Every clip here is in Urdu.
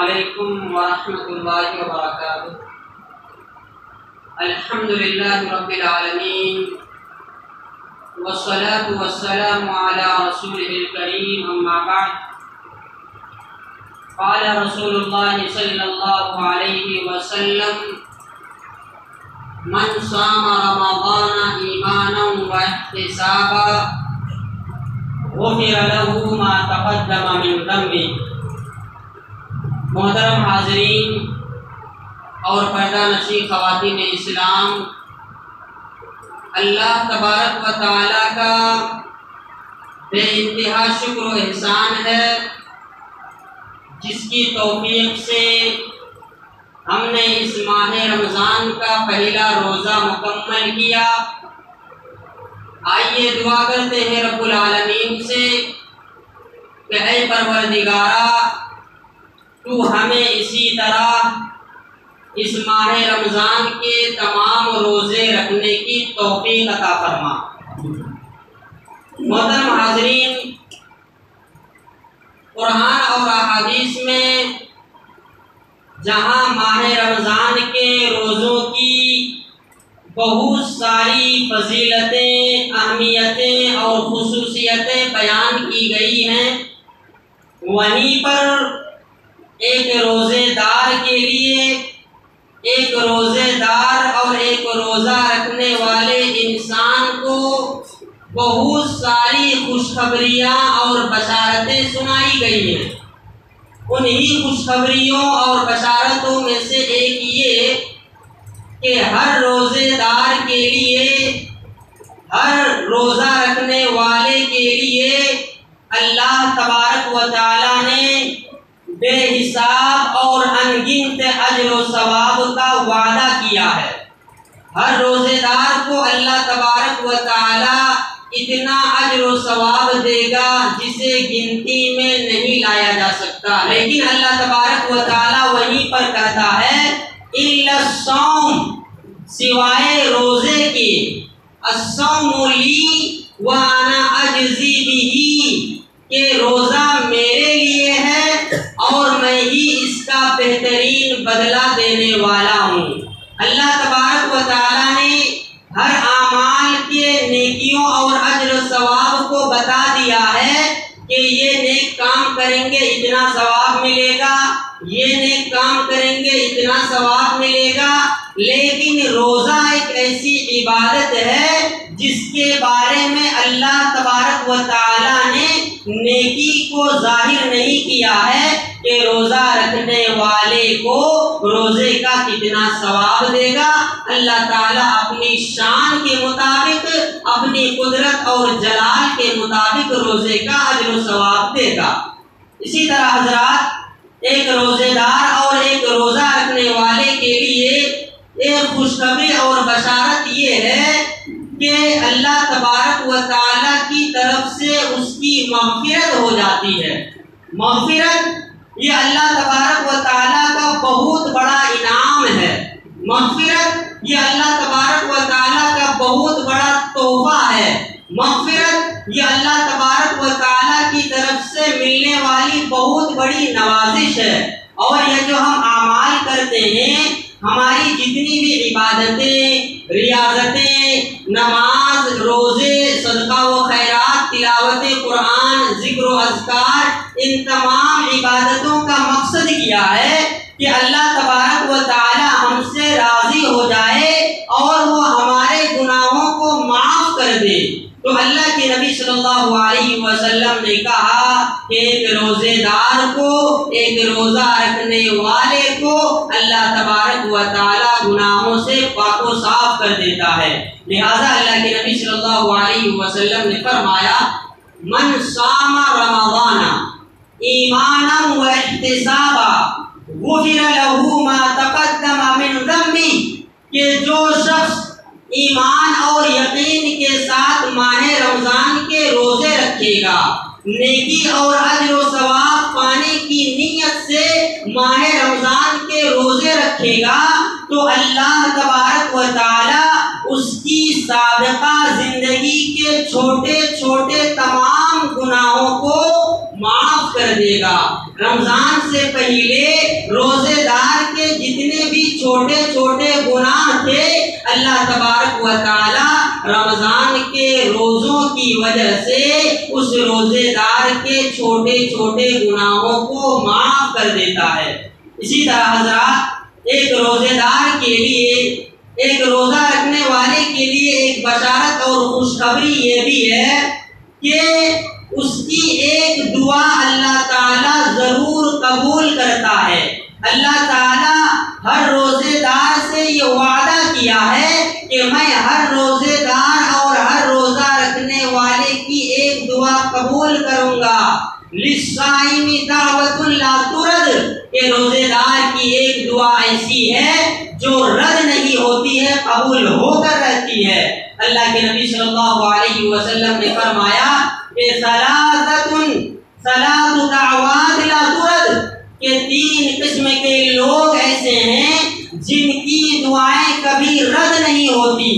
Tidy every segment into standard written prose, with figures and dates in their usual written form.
علیکم ورحمۃ اللہ وبرکاتہ۔ الحمد للہ رب العالمین والصلاة والسلام علی رسولہ الکریم، اما بعد، قال رسول اللہ صلی اللہ علیہ وسلم: من صام رمضان ایمانا واحتسابا غفر له ما تقدم من ذنبه۔ محترم حاضرین اور پردہ نشین خواتین اسلام، اللہ تبارک و تعالیٰ کا بے انتہا شکر و احسان ہے، جس کی توفیق سے ہم نے اس ماہ رمضان کا پہلا روزہ مکمل کیا۔ آئیے دعا کرتے ہیں رب العالمین سے کہ اے پروردگارا، تو ہمیں اسی طرح اس ماہ رمضان کے تمام روزے رکھنے کی توفیق عطا فرما۔ محترم حاضرین، قرآن اور احادیث میں جہاں ماہ رمضان کے روزوں کی بہت ساری فضیلتیں، اہمیتیں اور خصوصیتیں بیان کی گئی ہیں، وہیں پر ایک روزے دار کے لیے، ایک روزے دار اور ایک روزہ رکھنے والے انسان کو بہت ساری خوشخبریاں اور بشارتیں سنائی گئی ہیں۔ انہی خوشخبریوں اور بشارتوں میں سے ایک یہ کہ ہر روزے دار کے لیے، ہر روزہ رکھنے والے کے لیے اللہ تبارک و تعالیٰ نے بے حساب اور انگنت اجر و ثواب کا وعدہ کیا ہے۔ ہر روزے دار کو اللہ تبارک و تعالیٰ اتنا اجر و ثواب دے گا جسے گنتی میں نہیں لایا جا سکتا، لیکن اللہ تبارک و تعالیٰ وہیں پر کہتا ہے الا الصوم، سوائے روزے کے، الصوم لی وانا اجزی بہ، کہ روزہ میرے لیے ہے اور میں ہی اس کا بہترین بدلہ دینے والا ہوں۔ اللہ تبارک و تعالیٰ نے ہر اعمال کے نیکیوں اور اجر و ثواب کو بتا دیا ہے کہ یہ نیک کام کریں گے اتنا ثواب ملے گا، یہ نیک کام کریں گے اتنا ثواب ملے گا، لیکن روزہ ایک ایسی عبادت ہے جس کے بارے میں اللہ تبارک و تعالیٰ نے نیکی کو ظاہر نہیں کیا ہے کہ روزہ رکھنے والے کو روزے کا کتنا ثواب دے گا۔ اللہ تعالیٰ اپنی شان کے مطابق، اپنی قدرت اور جلال کے مطابق روزے کا اجر و ثواب دے گا۔ اسی طرح حضرات، ایک روزے دار اور ایک روزہ رکھنے والے کے لیے ایک خوشخبری اور بشارت یہ ہے کہ اللہ تبارک و تعالیٰ کی طرف سے اس کی مغفرت ہو جاتی ہے۔ مغفرت یہ اللہ تبارک و تعالیٰ کا بہت بڑا انعام ہے۔ مغفرت یہ اللہ تبارک و تعالیٰ کا بہت بڑا تحفہ ہے۔ مغفرت یہ اللہ تبارک و تعالیٰ کی طرف سے ملنے والی بہت بڑی نوازش ہے۔ اور یہ جو ہم اعمال کرتے ہیں، ہماری جتنی بھی عبادتیں، ریاضتیں، نماز، روزے، صدقہ و خیرات، تلاوت قرآن، ذکر و اذکار، ان تمام عبادتوں کا مقصد کیا ہے کہ اللہ تبارک و تعالی ہم سے راضی ہو جائے اور وہ ہمارے گناہوں کو معاف کر دے۔ تو اللہ کے نبی صلی اللہ علیہ وسلم نے کہا کہ ایک روزے دار کو، ایک روزہ رکھنے والے کو اللہ تبارک و تعالی گناہوں سے پاک و صاف کر دیتا ہے۔ لہذا اللہ کے نبی صلی اللہ علیہ وسلم نے فرمایا من صام رمضان ایمانا و احتسابا غفر له ما تقدم من ذنبه، کہ جو شخص ایمان اور یقین کے ساتھ ماہ رمضان کے روزے رکھے گا، نیکی اور اجر و ثواب پانے کی نیت سے ماہ رمضان کے روزے رکھے گا، تو اللہ تبارک و تعالی اس کی سابقہ زندگی کے چھوٹے چھوٹے تمام گناہوں کو معاف کر دے گا۔ رمضان سے پہلے چھوٹے چھوٹے گناہ تھے، اللہ تبارک و تعالی رمضان کے روزوں کی وجہ سے اس روزے دار کے چھوٹے چھوٹے گناہوں کو معاف کر دیتا ہے۔ اسی طرح حضرات، ایک روزے دار کے لیے، ایک روزہ رکھنے والے کے لیے ایک بشارت اور خوشخبری یہ بھی ہے کہ اس کی ایک دعا اللہ تعالیٰ ضرور قبول کرتا ہے۔ اللہ تعالیٰ ہر روزے دار سے یہ وعدہ کیا ہے کہ میں ہر روزے دار اور ہر روزہ رکھنے والے کی ایک دعا قبول کروں گا۔ للصائم دعوۃ لا ترد، کہ روزے دار کی ایک دعا ایسی ہے جو رد نہیں ہوتی ہے، قبول ہو کر رہتی ہے۔ اللہ کے نبی صلی اللہ علیہ وسلم نے فرمایا کہ ثلاث دعوات لا ترد، کہ 3 قسم کے لوگ ایسے ہیں جن کی دعائیں کبھی رد نہیں ہوتی،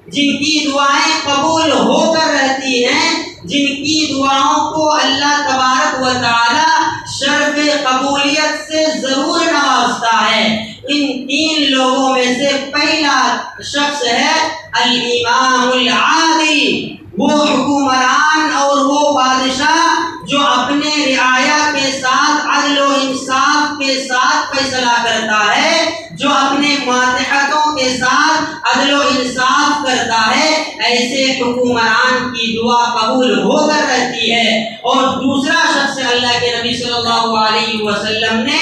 جن کی دعائیں قبول ہو کر رہتی ہیں، جن کی دعاؤں کو اللہ تبارک و تعالی شرف قبولیت سے ضرور نوازتا ہے۔ ان 3 لوگوں میں سے پہلا شخص ہے الامام العادل، وہ حکمران اور وہ بادشاہ جو اپنے رعایا کے ساتھ عدل و انصاف کے ساتھ فیصلہ کرتا ہے، جو اپنے ماتحتوں کے ساتھ عدل و انصاف کرتا ہے، ایسے حکمران کی دعا قبول ہو کر رہتی ہے۔ اور دوسرا شخص اللہ کے نبی صلی اللہ علیہ وسلم نے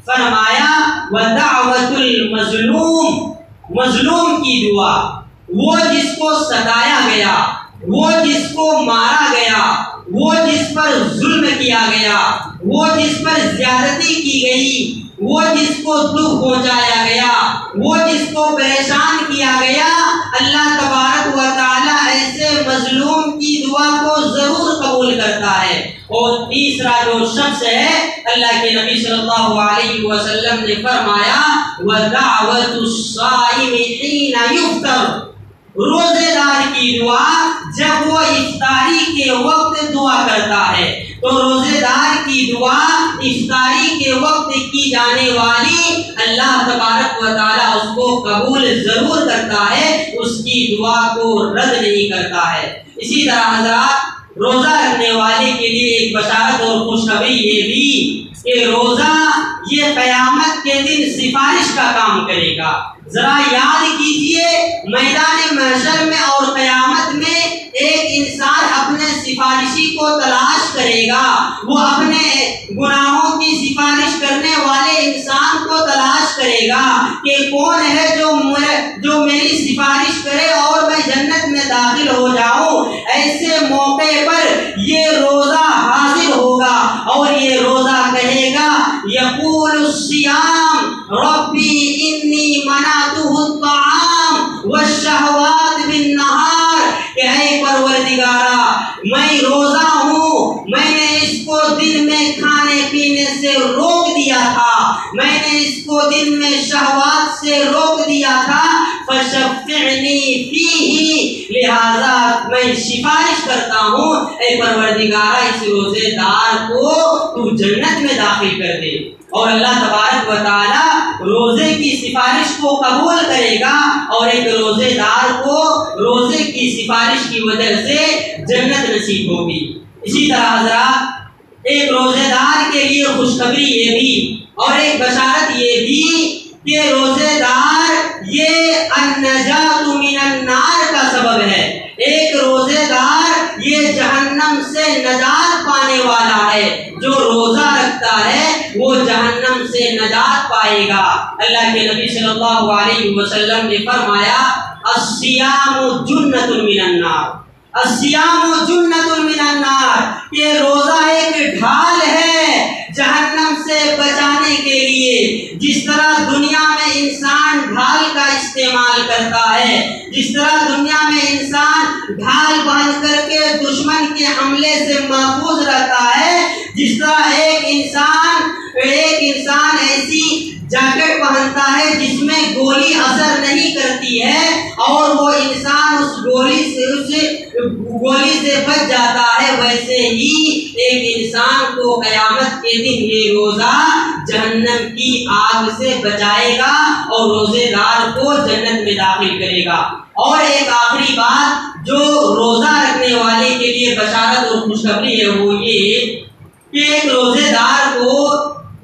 فرمایا وَدَعْوَةُ الْمَظْلُوم، مظلوم کی دعا، وہ جس کو ستایا گیا، وہ جس کو مارا گیا، وہ جس پر ظلم کیا گیا، وہ جس پر زیادتی کی گئی، وہ جس کو دکھ پہنچایا گیا، وہ جس کو پریشان کیا گیا، اللہ تبارک و تعالی ایسے مظلوم کی دعا کو ضرور قبول کرتا ہے۔ اور تیسرا جو شخص ہے، اللہ کے نبی صلی اللہ علیہ وسلم نے فرمایا وَدَعْوَةُ الصَّائِمِ حِينَ يُفْطَرُ، روزے دار کی دعا جب وہ افطاری کے وقت دعا کرتا ہے، تو روزے دار کی دعا افطاری کے وقت کی جانے والی اللہ تبارک و تعالیٰ اس کو قبول ضرور کرتا ہے، اس کی دعا کو رد نہیں کرتا ہے۔ اسی طرح حضرات، روزہ رکھنے والے کے لیے ایک بشارت اور خوشخبری یہ بھی کہ روزہ یہ قیامت کے دن سفارش کا کام کرے گا۔ ذرا یاد کیجئے، میدان محشر میں اور قیامت میں ایک انسان اپنے سفارشی کو تلاش کرے گا، وہ اپنے گناہوں کی سفارش کرنے والے انسان کو تلاش کرے گا کہ کون ہے جو میری سفارش کرے اور میں جنت میں داخل ہو جاؤں۔ ایسے موقع پر یہ روزہ حاضر ہوگا اور یہ روزہ کہے گا یقول الصیام ربی انی منعتہ الطعام والشہوات بالنہار، کہ اے پروردگارا میں روزہ ہوں، میں نے اس کو دن میں کھانے پینے سے روک دیا تھا، میں نے اس کو دن میں شہوات سے روک دیا تھا، فشفعنی فیہ، لہذا میں سفارش کرتا ہوں اے پروردگارا اس روزے دار کو تو جنت میں داخل کر دے۔ اور اللہ تبارک و تعالی روزے کی سفارش کو قبول کرے گا اور ایک روزے دار کو روزے کی سفارش کی وجہ سے جنت نصیب ہوگی۔ اسی طرح حضرات، ایک روزے دار کے لیے خوشخبری یہ بھی اور ایک بشارت یہ بھی کہ روزے دار یہ النجات من النار کا سبب ہے۔ ایک روزے دار یہ جہنم سے نجات پانے والا ہے، جو روزہ رکھتا ہے وہ جہنم سے نجات پائے گا۔ اللہ کے نبی صلی اللہ علیہ وسلم نے فرمایا الصیام جنۃ من النار، الصیام جنۃ من النار، یہ روزہ ایک ڈھال ہے جہنم سے بچانے کے لیے۔ جس طرح دنیا میں انسان ڈھال کا استعمال کرتا ہے، جس طرح دنیا میں انسان ڈھال باندھ کر کے دشمن کے حملے سے محفوظ رہتا ہے، جس طرح ایک انسان ایسی جیکٹ پہنتا ہے جس میں گولی اثر نہیں کرتی ہے اور وہ انسان اس گولی سے بچ جاتا ہے، ویسے ہی ایک انسان کو قیامت کے دن یہ روزہ جہنم کی آگ سے بچائے گا اور روزے دار کو جنت میں داخل کرے گا۔ اور ایک آخری بات جو روزہ رکھنے والے کے لیے بشارت اور خوشخبری ہے وہ یہ کہ ایک روزے دار کو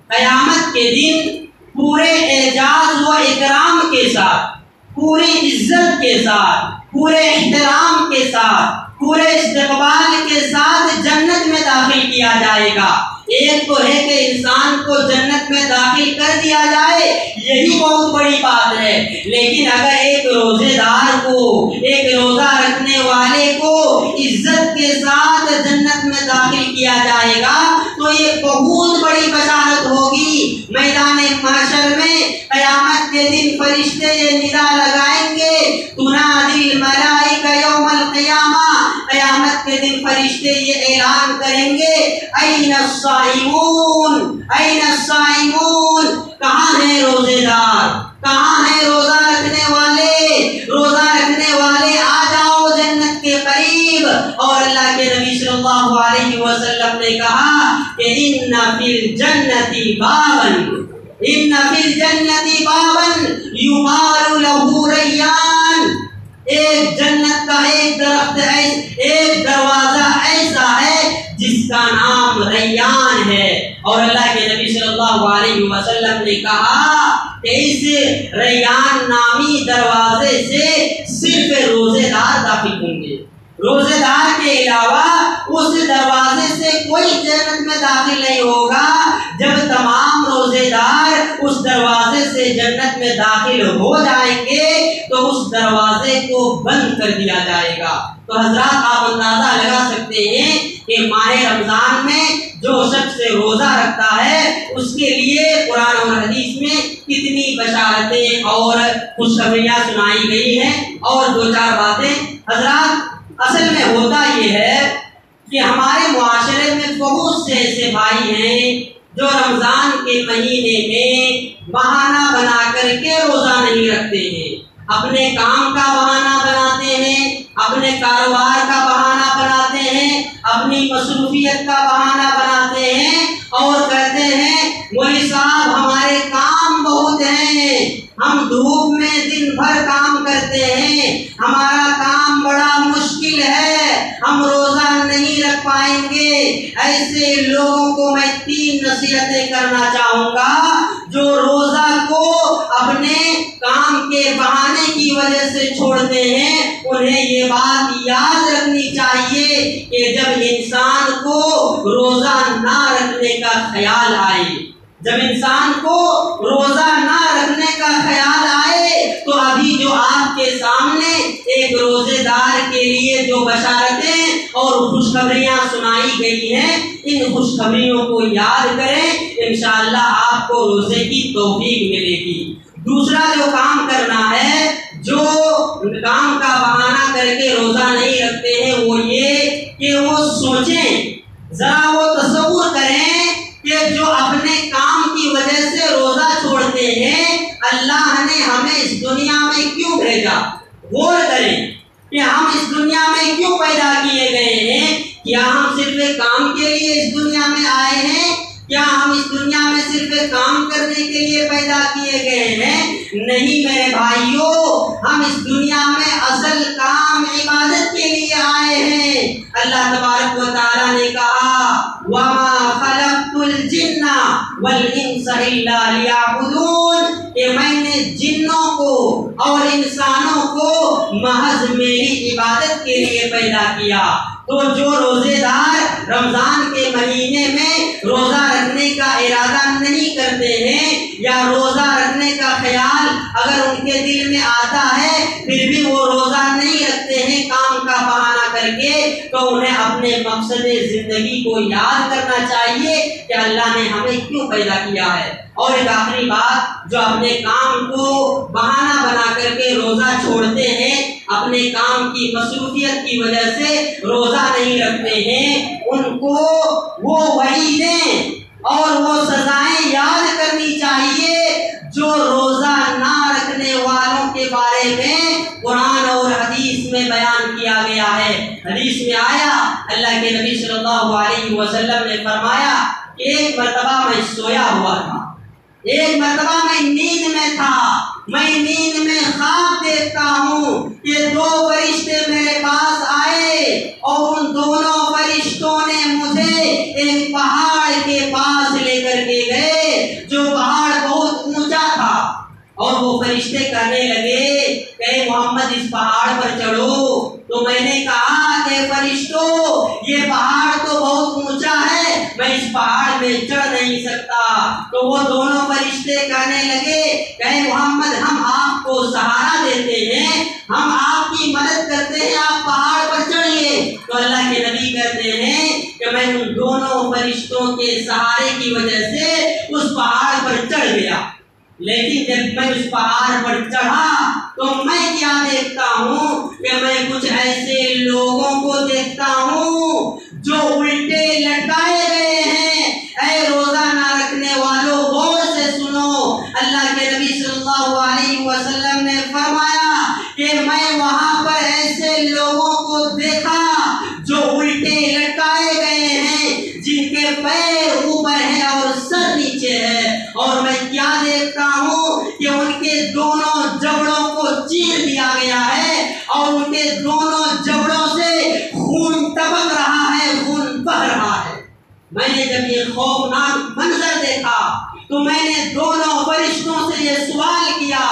قیامت کے دن پورے اعزاز و اکرام کے ساتھ، پوری عزت کے ساتھ، پورے احترام کے ساتھ، پورے استقبال کے ساتھ جنت میں داخل کیا جائے گا۔ ایک تو ہے کہ انسان کو جنت میں داخل کر دیا جائے، یہی بہت بڑی بات ہے، لیکن اگر ایک روزے دار کو، ایک روزہ رکھنے والے کو عزت کے ساتھ جنت میں داخل کیا جائے گا تو یہ بہت بڑی بشارت ہوگی۔ میدان محشر میں قیامت کے دن فرشتے یہ ندا لگائیں گے، تنادی الملائکہ یوم القیامہ، قیامت کے دن فرشتے یہ اعلان کریں گے، این الصائمون، این الصائمون، کہاں ہیں روزے دار، کہاں ہیں روزہ رکھنے والے، روزہ رکھنے والے آ جاؤ جنت کے قریب۔ اور اللہ کے نبی صلی اللہ علیہ وسلم نے کہا کہ ان فی الجنت بابا، ان فی الجنت بابا یقال له ریان، ایک جنت کا ایک درخت ہے، ایک دروازہ ایسا ہے جس کا نام ریان ہے۔ اور اللہ کے نبی صلی اللہ علیہ وسلم نے کہا کہ اس ریان نامی دروازے سے صرف روزے دار داخل ہوں گے، روزے دار کے علاوہ اس دروازے سے کوئی جنت میں داخل نہیں ہوگا۔ جب تمام روزے دار اس دروازے سے جنت میں داخل ہو جائیں گے تو اس دروازے کو بند کر دیا جائے گا۔ تو حضرات آپ اندازہ لگا سکتے ہیں کہ ماہ رمضان میں جو شخص روزہ رکھتا ہے اس کے لیے قرآن اور حدیث میں کتنی بشارتیں اور خوشخبریاں سنائی گئی ہیں۔ اور دو چار باتیں حضرات، اصل میں ہوتا یہ ہے کہ ہمارے معاشرے میں بہت سے ایسے بھائی ہیں جو رمضان کے مہینے میں بہانہ بنا کر کے روزہ نہیں رکھتے ہیں، اپنے کام کا بہانہ بناتے ہیں، اپنے کاروبار کا بہانہ بناتے ہیں، اپنی مصروفیت کا بہانہ بناتے ہیں اور کہتے ہیں مولوی صاحب ہمارے کام بہت ہیں، ہم دھوپ میں دن بھر کام کرتے ہیں، ہمارا کام بڑا مشکل ہے، ہم روزہ نہیں رکھ پائیں گے۔ ایسے لوگوں کو میں 3 نصیحتیں کرنا چاہوں گا۔ جو روزہ کو اپنے کام کے بہانے کی وجہ سے چھوڑتے ہیں انہیں یہ بات یاد رکھنی چاہیے کہ جب انسان کو روزہ نہ رکھنے کا خیال آئے، جب انسان کو روزہ نہ رکھنے کا خیال آئے تو ابھی جو آپ کے سامنے ایک روزے دار کے لیے جو بشارتیں اور خوشخبریاں سنائی گئی ہیں ان خوشخبریوں کو یاد کریں، انشاءاللہ آپ کو روزے کی توفیق ملے گی۔ دوسرا جو کام کرنا ہے، جو کام کا بہانہ کر کے روزہ نہیں رکھتے ہیں وہ یہ کہ وہ سوچیں، ذرا وہ تصور کریں کہ جو اپنے کام کی وجہ سے روزہ چھوڑتے ہیں اللہ نے ہمیں اس دنیا میں کیوں بھیجا؟ غور کریں کہ ہم اس دنیا میں کیوں پیدا کیے گئے ہیں؟ کیا ہم صرف کام کے لیے اس دنیا میں آئے ہیں؟ کیا ہم اس دنیا میں صرف کام کرنے کے لیے پیدا کیے گئے ہیں؟ نہیں میرے بھائیوں، ہم اس دنیا میں اصل کام عبادت کے لیے آئے ہیں۔ اللہ تبارک و تعالیٰ نے کہا وَمَا خَلَقْتُ الْجِنَّ وَالْإِنسَ إِلَّا لِيَعْبُدُونَ، کہ میں نے جنوں کو اور انسانوں کو محض میری عبادت کے لیے پیدا کیا۔ تو جو روزے دار رمضان کے مہینے میں روزہ رکھنے کا ارادہ نہیں کرتے ہیں یا روزہ رکھنے کا خیال اگر ان کے دل میں آتا ہے پھر بھی وہ روزہ نہیں رکھتے ہیں کام کا بہانہ کر کے، تو انہیں اپنے مقصد زندگی کو یاد کرنا چاہیے کہ اللہ نے ہمیں کیوں پیدا کیا ہے۔ اور ایک آخری بات، جو اپنے کام کو بہانہ بنا کر کے روزہ چھوڑتے ہیں، اپنے کام کی مصروفیت کی وجہ سے روزہ نہیں رکھتے ہیں، ان کو وہ وعیدیں اور وہ سزائیں یاد کرنی چاہیے جو روزہ نہ رکھنے والوں کے بارے میں قرآن اور حدیث میں بیان گیا ہے۔ حدیث میں آیا، اللہ کے نبی صلی اللہ علیہ وسلم نے فرمایا کہ ایک مرتبہ میں سویا ہوا تھا، ایک مرتبہ میں نیند میں تھا، میں نیند میں خواب دیکھتا ہوں کہ دو فرشتے میرے پاس آئے اور ان دونوں فرشتوں نے مجھے ایک پہاڑ کے پاس لے کر کے گئے جو پہاڑ بہت اونچا تھا، اور وہ فرشتے کہنے لگے کہ محمد اس پہاڑ پر چڑھو۔ تو میں نے کہا کہ فرشتوں یہ پہاڑ تو بہت اونچا ہے، میں اس پہاڑ میں چڑھ نہیں سکتا۔ تو وہ دونوں فرشتے کہنے لگے کہ محمد ہم آپ کو سہارا دیتے ہیں، ہم آپ کی مدد کرتے ہیں، آپ پہاڑ پر چڑھیے۔ تو اللہ کے نبی کہتے ہیں کہ میں ان دونوں فرشتوں کے سہارے کی وجہ سے اس پہاڑ پر چڑھ گیا، لیکن جب میں اس پہاڑ پر چڑھا تو میں کیا دیکھتا ہوں کہ میں کچھ ایسے لوگوں کو دیکھتا ہوں جو الٹے لٹکائے گئے ہیں۔ اے روزہ نہ رکھنے والوں غور سے سنو، اللہ کے نبی صلی اللہ علیہ وسلم نے فرمایا کہ میں وہاں پر ایسے لوگوں کو دیکھا جو الٹے لٹکائے گئے ہیں، جن کے پیر اوپر ہیں اور سر نیچے ہے، اور میں کیا دیکھتا ہوں کہ ان کے دونوں جبڑوں کو چیر دیا گیا ہے اور ان کے دونوں جبڑوں سے خون ٹپک رہا ہے، خون بہہ رہا ہے۔ میں نے جب یہ خوفناک منظر دیکھا تو میں نے دونوں فرشتوں سے یہ سوال کیا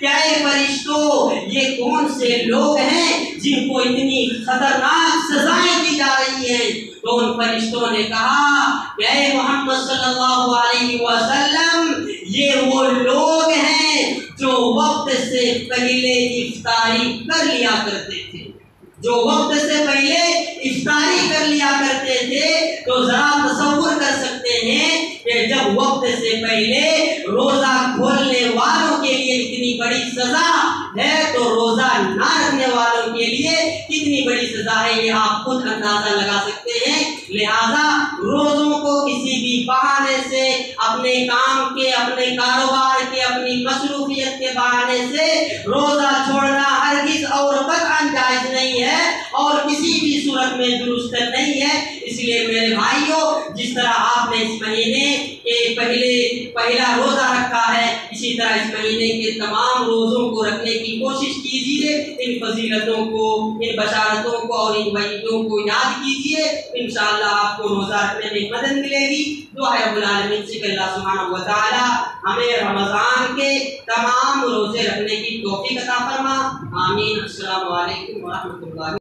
کہ اے فرشتوں یہ کون سے لوگ ہیں جن کو اتنی خطرناک سزائیں دی جا رہی ہیں؟ تو ان فرشتوں نے کہا کہ اے محمد صلی اللہ علیہ وسلم یہ وہ لوگ ہیں جو وقت سے پہلے افطاری کر لیا کرتے تھے، جو وقت سے پہلے افطاری کر لیا کرتے تھے۔ تو ذرا تصور کر سکتے ہیں کہ جب وقت سے پہلے روزہ کھولنے والوں کے لیے اتنی بڑی سزا ہے تو روزہ نہ رکھنے والوں کے لیے کتنی بڑی سزا ہے، یہ آپ خود اندازہ لگا سکتے ہیں۔ لہذا روزوں کو کسی بھی بہانے سے، اپنے کام کے، اپنے کاروبار کے، اپنی مصروفیت کے بہانے سے روزہ چھوڑنا ہرگز اور قطعاً جائز نہیں ہے اور کسی بھی صورت میں درست نہیں ہے۔ اس لیے میرے بھائیوں، جس طرح آپ نے اس مہینے کے پہلا روزہ رکھا ہے، اسی طرح اس مہینے کے تمام روزوں کو رکھنے کی کوشش کیجیے، ان فضیلتوں کو، ان بشارتوں کو اور ان وعیدوں کو یاد کیجیے، انشاءاللہ آپ کو روزہ رکھنے میں مدد ملے گی۔ دعا ہے رب العالمین سے کہ اللہ سبحانہ و تعالی ہمیں رمضان کے تمام روزے رکھنے کی توفیق عطا فرما، آمین۔ السلام علیکم ورحمۃ اللہ۔